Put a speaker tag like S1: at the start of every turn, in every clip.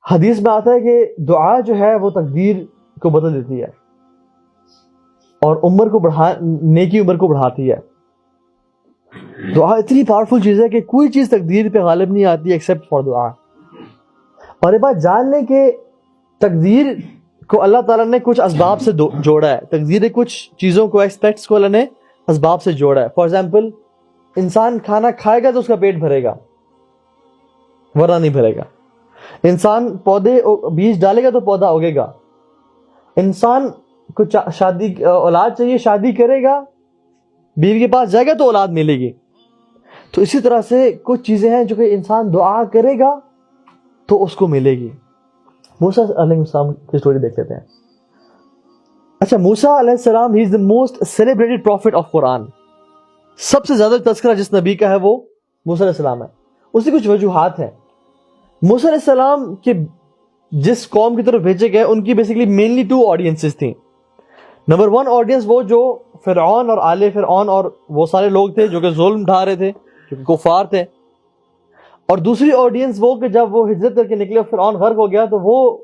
S1: حدیث میں آتا ہے کہ دعا جو ہے وہ تقدیر کو بدل دیتی ہے اور نیکی عمر کو بڑھاتی ہے. دعا اتنی پاورفل چیز ہے کہ کوئی چیز تقدیر پہ غالب نہیں آتی ایکسیپٹ فار دعا. اور یہ بات جان لیں کہ تقدیر کو اللہ تعالیٰ نے کچھ اسباب سے جوڑا ہے. تقدیر نے کچھ چیزوں کو ایکسپیکٹس کو اللہ نے اسباب سے جوڑا ہے. فار ایگزامپل انسان کھانا کھائے گا تو اس کا پیٹ بھرے گا ورنہ نہیں بھرے گا. انسان بیج ڈالے گا تو پودا اگے گا. انسان کو اولاد چاہیے شادی کرے گا بیوی کے پاس جائے گا تو اولاد ملے گی. تو اسی طرح سے کچھ چیزیں ہیں جو کہ انسان دعا کرے گا تو اس کو ملے گی. موسیٰ علیہ السلام کی سٹوری دیکھ لیتے ہیں. اچھا موسیٰ علیہ السلام ہی از the most celebrated prophet of قرآن. سب سے زیادہ تذکرہ جس نبی کا ہے وہ موسیٰ علیہ السلام ہے. اس کی کچھ وجوہات ہیں. موسیٰ علیہ السلام کے جس قوم کی طرف بھیجے گئے ان کی بیسیکلی مینلی 2 آڈینسز تھیں. نمبر 1 آڈینس وہ جو فرعون اور آل فرعون اور وہ سارے لوگ تھے جو کہ ظلم ڈھا رہے تھے جو کہ کفار تھے. اور دوسری آڈینس وہ کہ جب وہ ہجرت کر کے نکلے اور فرعون غرق ہو گیا تو وہ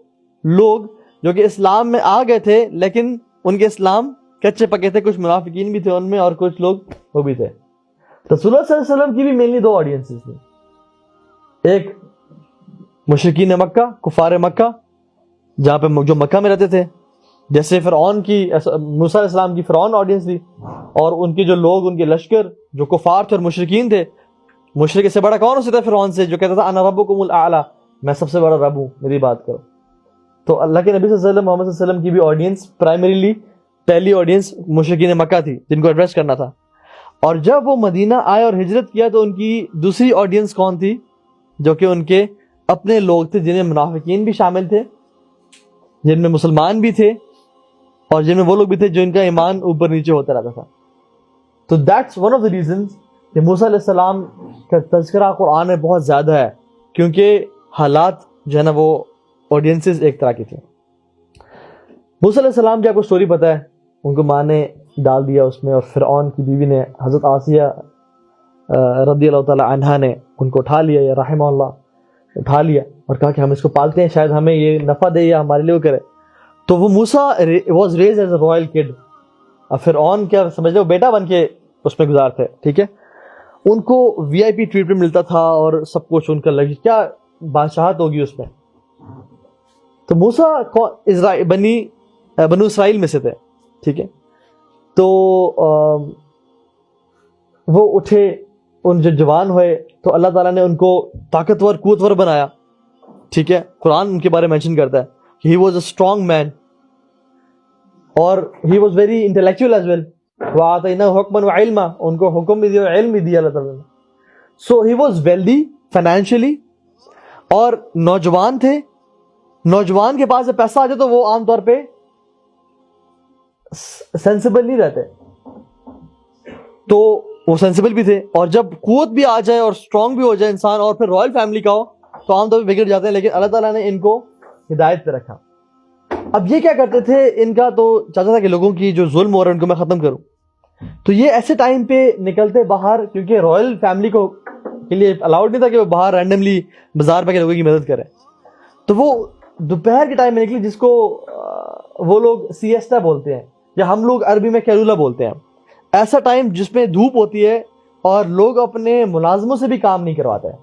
S1: لوگ جو کہ اسلام میں آ گئے تھے لیکن ان کے اسلام کچے پکے تھے. کچھ منافقین بھی تھے ان میں اور کچھ لوگ وہ بھی تھے. رسول اللہ صلی اللہ علیہ وسلم کی بھی مینلی 2 آڈینسز تھیں. ایک مشرکین مکہ کفار مکہ جہاں پہ جو مکہ میں رہتے تھے جیسے فرعون کی موسیٰ علیہ السلام کی فرعون آڈینس تھی اور ان کے جو لوگ ان کے لشکر جو کفار تھے اور مشرکین تھے. مشرک سے بڑا کون ہو سکتا ہے فرعون سے جو کہتا تھا انا ربکم الاعلی میں سب سے بڑا رب ہوں میری بات کرو. تو اللہ کے نبی صلی اللہ علیہ وسلم محمد صلی اللہ علیہ وسلم کی بھی آڈینس پرائمریلی پہلی آڈینس مشرکین مکہ تھی جن کو ایڈریس کرنا تھا. اور جب وہ مدینہ آئے اور ہجرت کیا تو ان کی دوسری آڈینس کون تھی جو کہ ان کے اپنے لوگ تھے جن میں منافقین بھی شامل تھے جن میں مسلمان بھی تھے اور جن میں وہ لوگ بھی تھے جو ان کا ایمان اوپر نیچے ہوتا رہتا تھا. تو that's one of the reasons کہ موسیٰ علیہ السلام کا تذکرہ قرآن میں بہت زیادہ ہے کیونکہ حالات جو ہے نا وہ آڈینسز ایک طرح کی تھے. موسیٰ علیہ السلام کی آپ کو سٹوری پتہ ہے ان کو ماں نے ڈال دیا اس میں اور فرعون کی بیوی نے حضرت آسیہ رضی اللہ تعالی عنہا نے ان کو اٹھا لیا یا رحمہ اللہ اٹھا لیا اور کہا کہ ہم اس کو پالتے ہیں شاید ہمیں یہ نفع دے یا ہمارے لیے وہ کرے. تو وہ Musa was raised as a royal kid. اب فرعون کیا سمجھ لو بیٹا بن کے اس میں گزار تھے. ٹھیک ہے ان کو وی آئی پی ٹریٹمنٹ ملتا تھا اور سب کچھ ان کا لگی کیا بادشاہت ہوگی اس میں. تو موسیٰ بنو اسرائیل میں سے تھے. ٹھیک ہے تو وہ اٹھے ان جو جوان ہوئے تو اللہ تعالیٰ نے ان کو طاقتور قوتور بنایا. ٹھیک ہے قرآن ان کے بارے میں مینشن کرتا ہے کہ he was a strong man اور he was very intellectual as well. وَآتَيْنَاهُ حُكْمًا وَعِلْمًا ان کو حکم بھی دیا اور علم بھی دیا اللہ تعالیٰ نے. سو ہی واز ویلدی فائنینشلی اور نوجوان تھے. نوجوان کے پاس جب پیسہ آ جائے تو وہ عام طور پہ سینسیبل نہیں رہتے تو وہ سینسیبل بھی تھے. اور جب قوت بھی آ جائے اور اسٹرانگ بھی ہو جائے انسان اور پھر رائل فیملی کا ہو تو عام طور پہ بگڑ جاتے ہیں. لیکن اللہ تعالیٰ نے ان کو ہدایت پہ رکھا. اب یہ کیا کرتے تھے ان کا تو چاہتا تھا کہ لوگوں کی جو ظلم ہو رہا ہے ان کو میں ختم کروں. تو یہ ایسے ٹائم پہ نکلتے باہر کیونکہ رائل فیملی کو کے لیے الاؤڈ نہیں تھا کہ وہ باہر رینڈملی بازار پہ لوگوں کی مدد کرے. تو وہ دوپہر کے ٹائم میں نکلی جس کو وہ لوگ سیسٹا بولتے ہیں یا ہم لوگ عربی میں کیلولا بولتے ہیں. ایسا ٹائم جس میں دھوپ ہوتی ہے اور لوگ اپنے ملازموں سے بھی کام نہیں کرواتے ہیں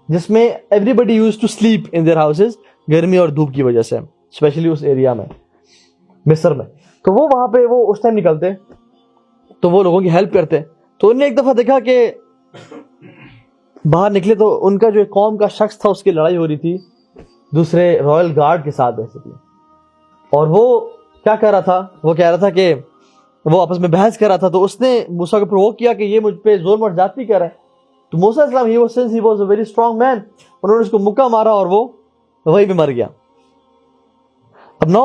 S1: جس میں everybody used to sleep in their houses گرمی اور دھوپ کی وجہ سے اسپیشلی اس ایریا میں مصر میں. تو وہ وہاں پہ وہ اس ٹائم نکلتے تو وہ لوگوں کی ہیلپ کرتے. تو انہوں نے ایک دفعہ دیکھا کہ باہر نکلے تو ان کا جو ایک قوم کا شخص تھا اس کی لڑائی ہو رہی تھی دوسرے رائل گارڈ کے ساتھ بیسیکلی. اور وہ کیا کہہ رہا تھا وہ کہہ رہا تھا کہ وہ آپس میں بحث کر رہا تھا. تو اس نے موسیٰ کو پرووک کیا کہ یہ مجھ پہ ظلم اور زیادتی کر رہا ہے. تو موسیٰ علیہ السلام he was a very strong man انہوں نے اس کو مکہ مارا اور وہ وہی پہ مر گیا. اب نو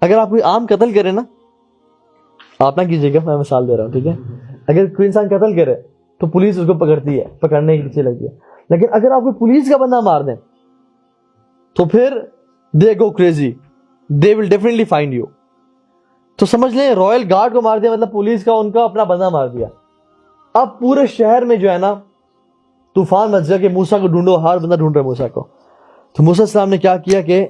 S1: اگر آپ کوئی عام قتل کرے نا آپ نہ کیجیے گا میں مثال دے رہا ہوں. ٹھیک ہے اگر کوئی انسان قتل کرے تو پولیس اس کو پکڑتی ہے پکڑنے کے پیچھے لگتی ہے. لیکن اگر آپ کو پولیس کا بندہ مار دیں تو پھر they go crazy they will definitely find you. تو سمجھ لیں رائل گارڈ کو مار دیا مطلب پولیس کا ان کا اپنا بندہ مار دیا. اب پورے شہر میں جو ہے نا طوفان مچ گیا کہ موسیٰ کو ڈھونڈو. ہر بندہ ڈھونڈ رہا ہے موسیٰ کو. تو موسیٰ علیہ السلام نے کیا کیا کہ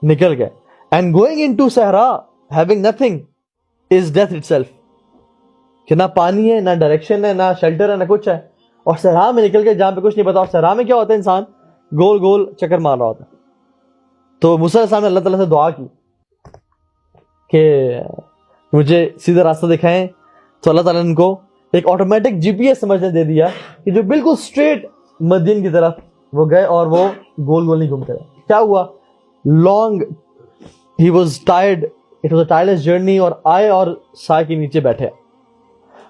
S1: نکل گئے. اینڈ گوئنگ انٹو صحرا having nothing is death itself, کہ نہ پانی ہے, نہ ڈائریکشن ہے, نہ شیلٹر ہے, نہ کچھ ہے, اور صحرا میں نکل کے جہاں پہ کچھ نہیں پتا. اور صحرا میں کیا ہوتا ہے, انسان گول گول چکر مار رہا ہوتا ہے. تو موسیٰ علیہ السلام نے اللہ تعالیٰ سے دعا کی کہ مجھے سیدھا راستہ دکھائیں. تو اللہ تعالیٰ نے ان کو ایک آٹومیٹک جی پی ایس سمجھنے دے دیا کہ جو بالکل اسٹریٹ مدین کی طرف وہ گئے, اور وہ گول گول نہیں گھومتے رہے. کیا ہوا, long he was tired, it was a tireless journey, اور آئے اور سائے کے نیچے بیٹھے.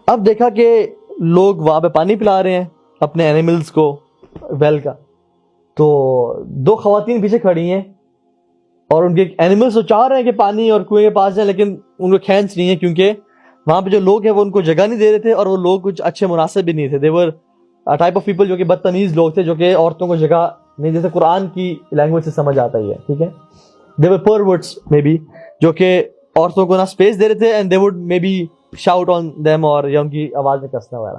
S1: اب دیکھا کہ لوگ وہاں پہ پانی پلا رہے ہیں اپنے اینیملز کو ویل کا. تو دو خواتین پیچھے کھڑی ہیں اور ان کے اینیملز تو چاہ رہے ہیں کہ پانی اور کنویں کے پاس جائیں, لیکن ان کو کھینچ نہیں ہے کیونکہ وہاں پہ جو لوگ ہیں وہ ان کو جگہ نہیں دے رہے تھے, اور وہ لوگ کچھ اچھے مناسب بھی نہیں تھے. دیور ٹائپ آف پیپل جو کہ بدتمیز لوگ تھے, جو کہ عورتوں کو جگہ نہیں, جیسے قرآن کی لینگویج سے سمجھ آتا ہی ہے, ٹھیک ہے. دے ور پرورٹس مے بی, جو کہ عورتوں کو نہ اسپیس دے رہے تھے, and they would may be shout on them, اور یا ان کی آواز میں کسنا وغیرہ.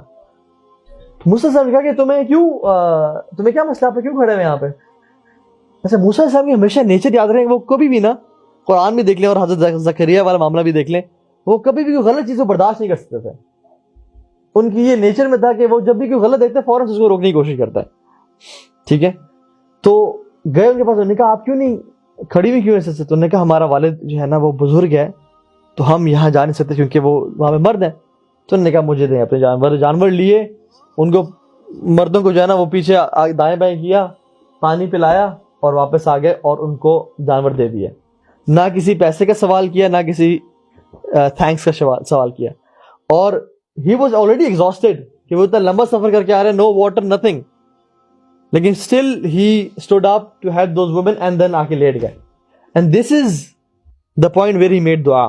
S1: موسیٰ صاحب نے کہا کہ تمہیں کیا مسئلہ, آپ کیوں کھڑے ہوئے یہاں پہ. اچھا, موسیٰ صاحب کی ہمیشہ نیچر یاد رہے, وہ کبھی بھی نا, قرآن بھی دیکھ لیں اور حضرت زکریا والا معاملہ بھی دیکھ لیں, وہ کبھی بھی کوئی غلط چیز کو برداشت نہیں کر سکتے تھے. ان کی یہ نیچر میں تھا کہ وہ جب بھی کوئی غلط دیکھتے فوراً اس کو روکنے کی کوشش کرتا ہے, ٹھیک ہے. تو گئے ان کے پاس, انہوں نے کہا آپ کیوں نہیں کھڑی ہوئی, کیوں ایسے. تو انہوں نے کہا ہمارا والد جو ہے نا وہ بزرگ ہے, تو ہم یہاں جا نہیں سکتے کیونکہ وہ وہاں پہ مرد ہیں. تو انہوں نے کہا مجھے دیں اپنے جانور لیے, ان کو مردوں کو جو ہے نا وہ پیچھے دائیں بائیں کیا, پانی پلایا اور واپس آ گئے, اور ان کو جانور دے دیے. نہ کسی پیسے کا سوال کیا, نہ کسی تھینکس کا سوال کیا. اور ہی واز آلریڈی ایگزاسٹڈ کہ وہ اتنا لمبا سفر کر کے آ رہے ہیں, نو واٹر نتھنگ, لیکن still he stood up to help those women, and then آ کے لیٹ گئے. And this is the point where he made دعا,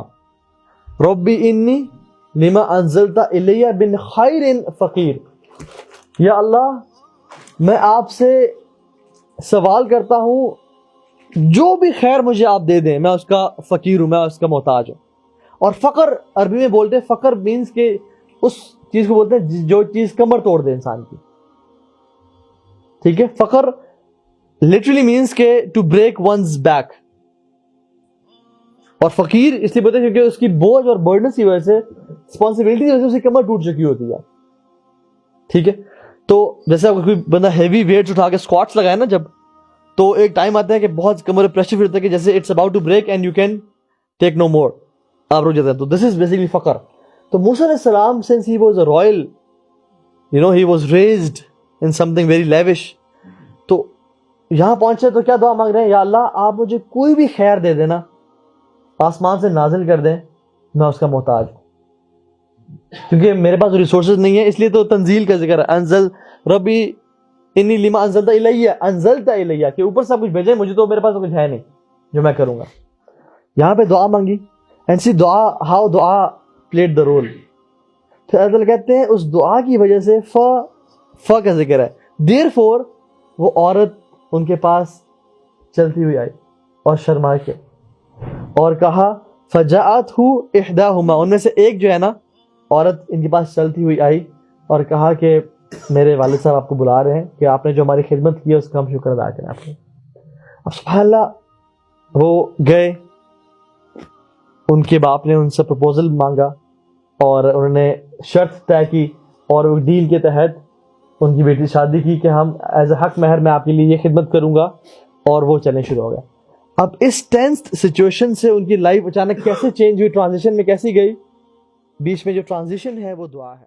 S1: ربی انی لما انزلت الی من خیر فقیر. یا اللہ, میں آپ سے سوال کرتا ہوں جو بھی خیر مجھے آپ دے دیں, میں اس کا فقیر ہوں, میں اس کا محتاج ہوں. اور فقر عربی میں بولتے ہیں, فقر مینس کہ اس چیز کو بولتے ہیں جو چیز کمر توڑ دے انسان کی, ٹھیک ہے. فقر لٹرلی مینس کہ ٹو بریک ونز بیک, اور فقیر اس لیے بولتے ہیں کیونکہ اس کی بوجھ اور برڈنس کی وجہ سے, رسپانسبلٹی کی وجہ سے اس کی کمر ٹوٹ چکی ہوتی ہے, ٹھیک ہے. تو جیسے کوئی بندہ ہیوی ویٹس اٹھا کے اسکواٹس لگائے نا جب, تو ایک ٹائم آتا ہے کہ بہت کمر پریشر ہوتا ہے کہ جیسے it's about to break and you can take no more, آپ رک جاتے ہیں. تو دس از بیسیکلی فقر. تو موسیٰ علیہ السلام since he was a royal, he was raised in something very lavish, تو یہاں پہنچے تو کیا دعا مانگ رہے ہیں, یا اللہ آپ مجھے کوئی بھی خیر دے دینا, آسمان سے نازل کر دیں, میں اس کا محتاج ہوں, کیونکہ میرے پاس ریسورسز نہیں ہے. اس لیے تو تنزیل کا ذکر ہے, انزل ربی انی لما انزلت الیہ, کہ اوپر سے کچھ بھیجیں, مجھے تو میرے پاس تو کچھ ہے نہیں جو میں کروں گا. یہاں پہ دعا مانگی, اینڈ سی دعا, ہاؤ دعا پلیڈ دا رول. پھر اللہ کہتے ہیں اس دعا کی وجہ سے ف کا ذکر ہے, دیر فور وہ عورت ان کے پاس چلتی ہوئی آئی اور شرما کے, اور کہا فجاءتہ احداہما, ان میں سے ایک جو ہے نا عورت ان کے پاس چلتی ہوئی آئی اور کہا کہ میرے والد صاحب آپ کو بلا رہے ہیں کہ آپ نے جو ہماری خدمت کی ہے اس کا ہم شکر ادا کریں آپ کو. اب سبحان اللہ, وہ گئے, ان کے باپ نے ان سے پروپوزل مانگا, اور انہوں نے شرط طے کی, اور وہ ڈیل کے تحت ان کی بیٹی شادی کی کہ ہم ایز اے حق مہر میں آپ کے لیے یہ خدمت کروں گا, اور وہ چلنے شروع ہو گئے. اب اس ٹینس سچویشن سے ان کی لائف اچانک کیسے چینج ہوئی, ٹرانزیشن میں کیسی گئی, بیچ میں جو ٹرانزیشن ہے وہ دعا ہے.